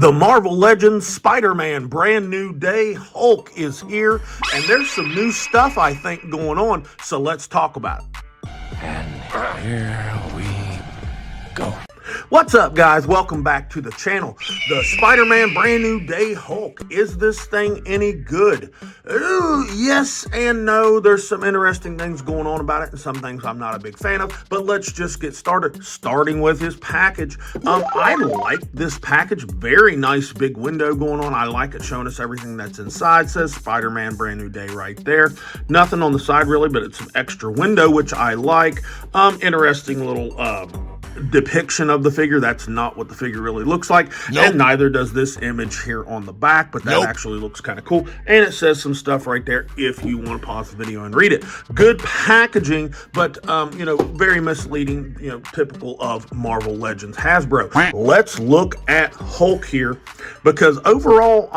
The Marvel Legends Spider-Man Brand New Day Hulk is here, and there's some new stuff, I think, going on, so let's talk about it. And here we go. What's up, guys? Welcome back to the channel. The Spider-Man Brand New Day Hulk. Is this thing any good? Ooh, yes and no. There's some interesting things going on about it and some things I'm not a big fan of, but let's just get started. Starting with his package. I like this package. Very nice big window going on. I like it showing us everything that's inside. It says Spider-Man Brand New Day right there. Nothing on the side really, but it's an extra window, which I like. Interesting little depiction of the figure. That's not what the figure really looks like. Nope. And neither does this image here on the back, but that actually looks kind of cool. And it says some stuff right there if you want to pause the video and read it. Good packaging, but very misleading, typical of Marvel Legends Hasbro. Let's look at Hulk here, because overall,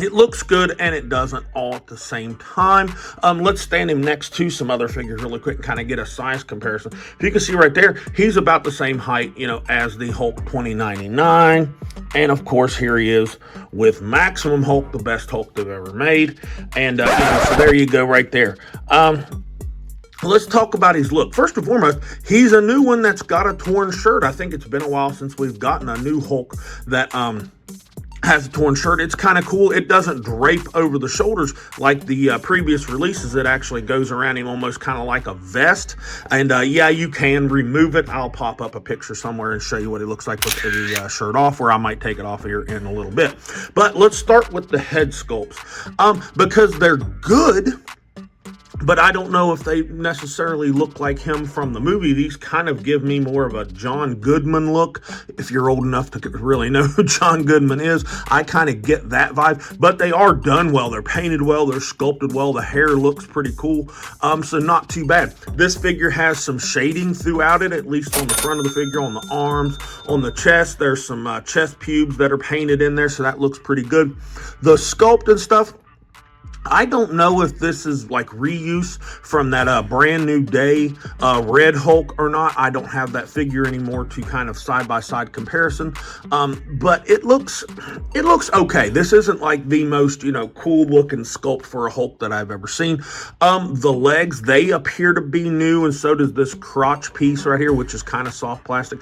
it looks good and it doesn't all at the same time. Let's stand him next to some other figures really quick and kind of get a size comparison. If you can see right there, he's about the same height, as the Hulk 2099. And of course, here he is with Maximum Hulk, the best Hulk they've ever made. And, so there you go right there. Let's talk about his look. First and foremost, he's a new one that's got a torn shirt. I think it's been a while since we've gotten a new Hulk that, has a torn shirt. It's kind of cool. It doesn't drape over the shoulders like the previous releases. It actually goes around him almost kind of like a vest. And yeah, you can remove it. I'll pop up a picture somewhere and show you what it looks like with the shirt off, or I might take it off here in a little bit. But let's start with the head sculpts, because they're good, but I don't know if they necessarily look like him from the movie. These kind of give me more of a John Goodman look. If you're old enough to really know who John Goodman is, I kind of get that vibe. But they are done well. They're painted well. They're sculpted well. The hair looks pretty cool. So not too bad. This figure has some shading throughout it, at least on the front of the figure, on the arms, on the chest. There's some chest pubes that are painted in there, so that looks pretty good. The sculpt and stuff, I don't know if this is like reuse from that Brand New Day Red Hulk or not. I don't have that figure anymore to kind of side-by-side comparison, but it looks okay. This isn't like the most cool looking sculpt for a Hulk that I've ever seen. The legs, they appear to be new, and so does this crotch piece right here, which is kind of soft plastic.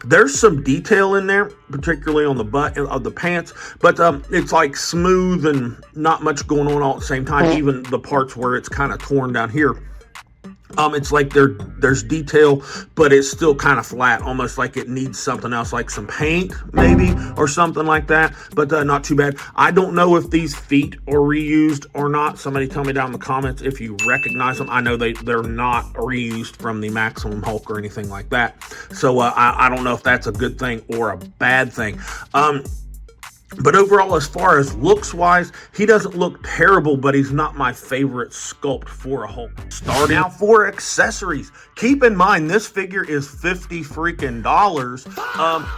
There's some detail in there, particularly on the butt of the pants, but it's like smooth and not much going on all at the same time. Even the parts where it's kind of torn down here, it's like there's detail, but it's still kind of flat, almost like it needs something else, like some paint maybe or something like that, but not too bad. I don't know if these feet are reused or not. Somebody tell me down in the comments if you recognize them. I know they're not reused from the Maximum Hulk or anything like that, so I don't know if that's a good thing or a bad thing. But overall, as far as looks-wise, he doesn't look terrible, but he's not my favorite sculpt for a Hulk. Starting out for accessories, keep in mind this figure is $50 freaking.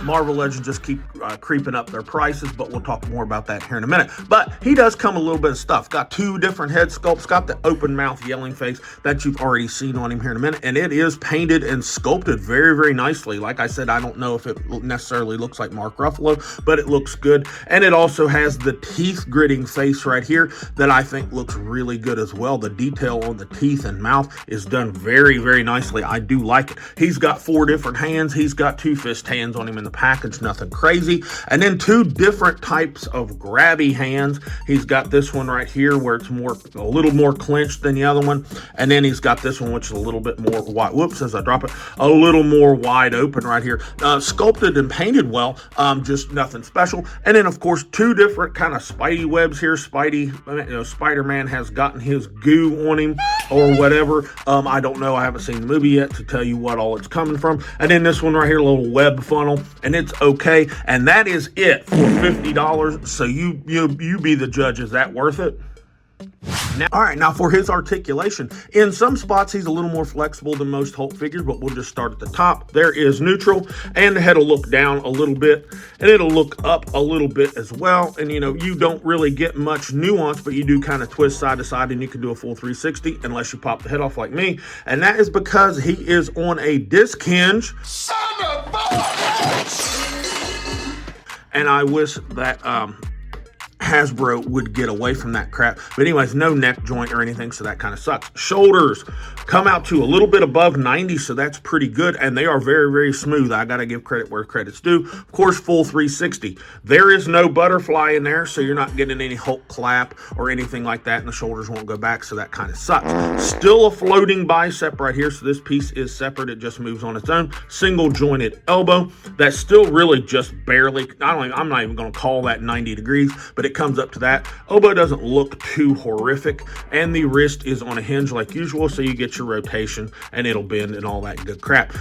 Marvel Legends just keep creeping up their prices, but we'll talk more about that here in a minute. But he does come a little bit of stuff. Got two different head sculpts. Got the open mouth yelling face that you've already seen on him here in a minute, and it is painted and sculpted very, very nicely. Like I said, I don't know if it necessarily looks like Mark Ruffalo, but it looks good. And it also has the teeth gritting face right here that I think looks really good as well. The detail on the teeth and mouth is done very, very nicely. I do like it. He's got 4 different hands. He's got 2 fist hands on him in the package, nothing crazy. And then 2 different types of grabby hands. He's got this one right here where it's a little more clenched than the other one. And then he's got this one, which is a little bit more wide. Whoops, as I drop it, a little more wide open right here. Sculpted and painted well, just nothing special. And then, of course, 2 different kind of Spidey webs here. Spider-Man has gotten his goo on him or whatever. I don't know. I haven't seen the movie yet to tell you what all it's coming from. And then this one right here, a little web funnel, and it's okay. And that is it for $50. So you be the judge. Is that worth it? Now for his articulation. In some spots, he's a little more flexible than most Hulk figures, but we'll just start at the top. There is neutral, and the head will look down a little bit, and it'll look up a little bit as well. And, you don't really get much nuance, but you do kind of twist side to side, and you can do a full 360 unless you pop the head off like me. And that is because he is on a disc hinge. Son of a bitch! and I wish that Hasbro would get away from that crap. But anyways, no neck joint or anything, so that kind of sucks. Shoulders come out to a little bit above 90, so that's pretty good, and they are very, very smooth. I got to give credit where credit's due. Of course, full 360. There is no butterfly in there, so you're not getting any Hulk clap or anything like that, and the shoulders won't go back, so that kind of sucks. Still a floating bicep right here, so this piece is separate. It just moves on its own. Single jointed elbow. That's still really just barely, I'm not even going to call that 90 degrees, but it comes up to that. Elbow doesn't look too horrific, and the wrist is on a hinge like usual, so you get your rotation and it'll bend and all that good crap.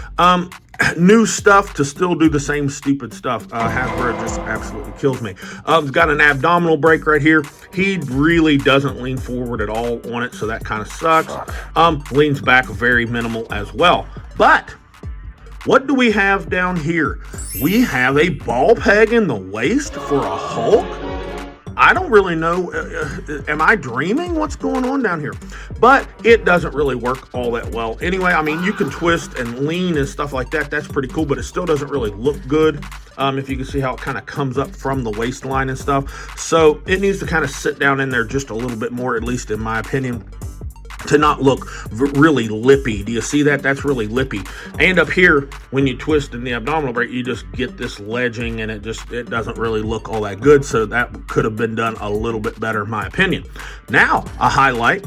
New stuff to still do the same stupid stuff. Hasbro just absolutely kills me. It's got an abdominal break right here. He really doesn't lean forward at all on it, so that kind of sucks. Leans back very minimal as well. But what do we have down here? We have a ball peg in the waist for a Hulk. I don't really know, am I dreaming? What's going on down here? But it doesn't really work all that well. Anyway, I mean, you can twist and lean and stuff like that. That's pretty cool, but it still doesn't really look good. If you can see how it kind of comes up from the waistline and stuff. So it needs to kind of sit down in there just a little bit more, at least in my opinion, to not look really lippy. Do you see that? That's really lippy. And up here, when you twist in the abdominal break, you just get this ledging, and it doesn't really look all that good. So that could have been done a little bit better, in my opinion. Now, a highlight.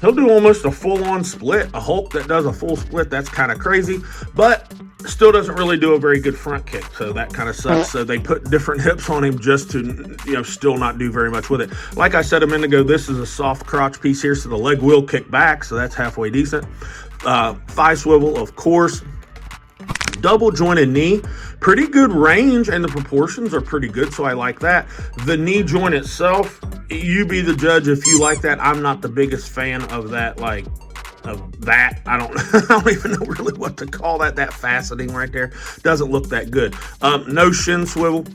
He'll do almost a full-on split. A Hulk that does a full split, that's kind of crazy, but still doesn't really do a very good front kick, so that kind of sucks. So they put different hips on him just to, still not do very much with it. Like I said a minute ago, this is a soft crotch piece here, so the leg will kick back, so that's halfway decent. Thigh swivel, of course. Double jointed knee, pretty good range, and the proportions are pretty good, so I like that. The knee joint itself, you be the judge if you like that. I'm not the biggest fan of that, I don't even know really what to call that. That faceting right there doesn't look that good. No shin swivel.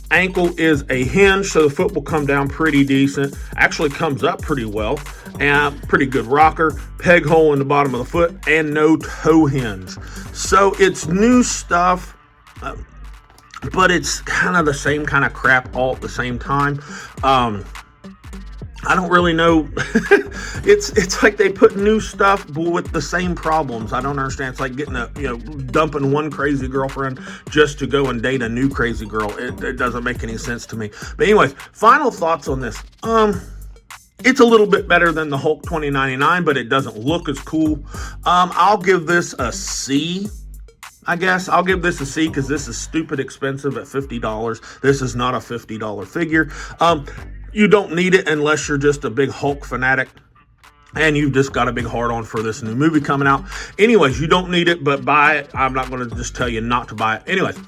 Ankle is a hinge, so the foot will come down pretty decent. Actually comes up pretty well. And pretty good rocker. Peg hole in the bottom of the foot, and no toe hinge. So it's new stuff, but it's kind of the same kind of crap all at the same time. I don't really know. It's like they put new stuff but with the same problems. I don't understand. It's like getting dumping one crazy girlfriend just to go and date a new crazy girl. It doesn't make any sense to me. But anyways, final thoughts on this. It's a little bit better than the Hulk 2099, but it doesn't look as cool. I'll give this a C. I guess I'll give this a C because this is stupid expensive at $50. This is not a $50 figure. You don't need it unless you're just a big Hulk fanatic and you've just got a big hard-on for this new movie coming out. Anyways, you don't need it, but buy it. I'm not going to just tell you not to buy it. Anyways,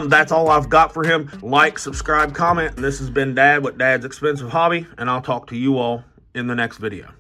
that's all I've got for him. Like, subscribe, comment, and this has been Dad with Dad's Expensive Hobby, and I'll talk to you all in the next video.